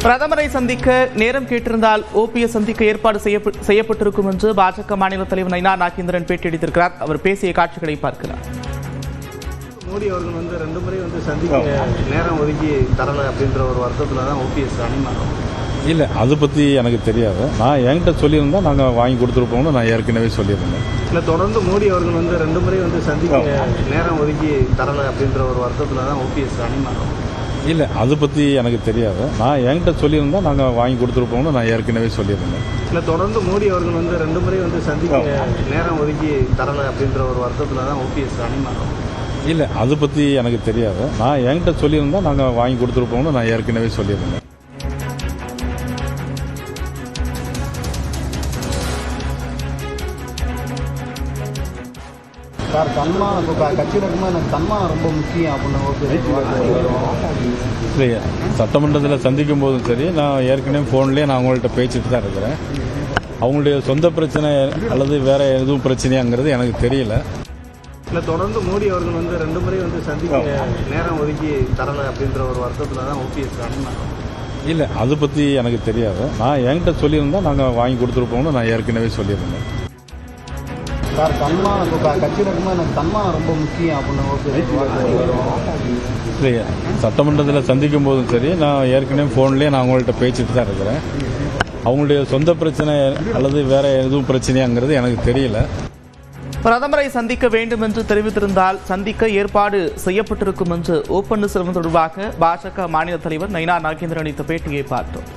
பிரதமரை சந்திக்க நேரம் கேட்டிருந்தால் ஓபிஎஸ் சந்திக்க ஏற்பாடு செய்யப்பட்டிருக்கும் என்று பாஜக மாநில தலைவர் நயினா நாகேந்திரன் பேட்டியளித்திருக்கிறார். அவர் பேசிய காட்சிகளை பார்க்கலாம். மோடி அவர்கள் 2 முறை சந்திக்க நேரம் ஒதுக்கி தரல அப்படின்ற ஒரு வருத்தத்துல தான் ஓபிஎஸ் அனுமதி இல்லை, அதை பற்றி எனக்கு தெரியாது. நான் என்கிட்ட சொல்லியிருந்தா நாங்கள் வாங்கி கொடுத்துருப்போம்னு நான் ஏற்கனவே சொல்லியிருந்தேன். இல்லை, தொடர்ந்து மோடி அவர்கள் 2 முறை சந்திக்க நேரம் ஒதுக்கி தரல அப்படின்ற ஒரு வருத்தத்துல தான் ஓபிஎஸ் அனுமதி இல்லை, அதை பற்றி எனக்கு தெரியாது. நான் என்கிட்ட சொல்லியிருந்தா நாங்கள் வாங்கி கொடுத்துருப்போம்னு நான் ஏற்கனவே சொல்லியிருந்தேன். இல்லை, தொடர்ந்து மோடி அவர்கள் 2 முறை சந்திக்க நேரம் ஒதுக்கி தரல அப்படின்ற ஒரு வருத்தத்துல தான் ஓபிஎஸ் அனுமதி இல்லை, அதை பற்றி எனக்கு தெரியாது. நான் என்கிட்ட சொல்லியிருந்தா நாங்கள் வாங்கி கொடுத்துருப்போம்னு நான் ஏற்கனவே சொல்லியிருந்தேன். சார், தன்மானம் கட்சியில் இருக்கும்போது எனக்கு தன்மானம் ரொம்ப முக்கியம் அப்படின்னு இல்லையா, சட்டமன்றத்தில் சந்திக்கும் போதும் சரி, நான் ஏற்கனவே ஃபோன்லேயே நான் அவங்கள்ட்ட பேசிட்டு தான் இருக்கிறேன். அவங்களுடைய சொந்த பிரச்சனை அல்லது வேற எதுவும் பிரச்சனையாங்கிறது எனக்கு தெரியல. இல்லை, தொடர்ந்து மோடி அவர்கள் 2 முறை சந்திக்க நேரம் ஒதுக்கி தரல அப்படின்ற ஒரு வருத்தத்தில் தான் ஓபிஎஸ் அனுமதி இல்லை, அதை பற்றி எனக்கு தெரியாது. நான் என்கிட்ட சொல்லியிருந்தா நாங்கள் வாங்கி கொடுத்துருப்போம்னு நான் ஏற்கனவே சொல்லியிருந்தேன். சார், தன்மானம் கட்சியில் இருக்கும்போது எனக்கு தன்மானம் ரொம்ப முக்கியம் அப்படின்னு இல்லையா, சட்டமன்றத்தில் சந்திக்கும் போதும் சரி, நான் ஏற்கனவே ஃபோன்லேயே நான் அவங்கள்ட்ட பேசிட்டு தான் இருக்கிறேன். அவங்களுடைய சொந்த பிரச்சனை அல்லது வேற எதுவும் பிரச்சனையாங்கிறது எனக்கு தெரியல. பிரதமரை சந்திக்க வேண்டும் என்று தெரிவித்திருந்தால் சந்திக்க ஏற்பாடு செய்யப்பட்டிருக்கும் என்று ஓ பன்னீர்செல்வம் தொடர்பாக பாஜக மாநில தலைவர் நயினா நாகேந்திரன் அளித்த பேட்டியை பார்த்தோம்.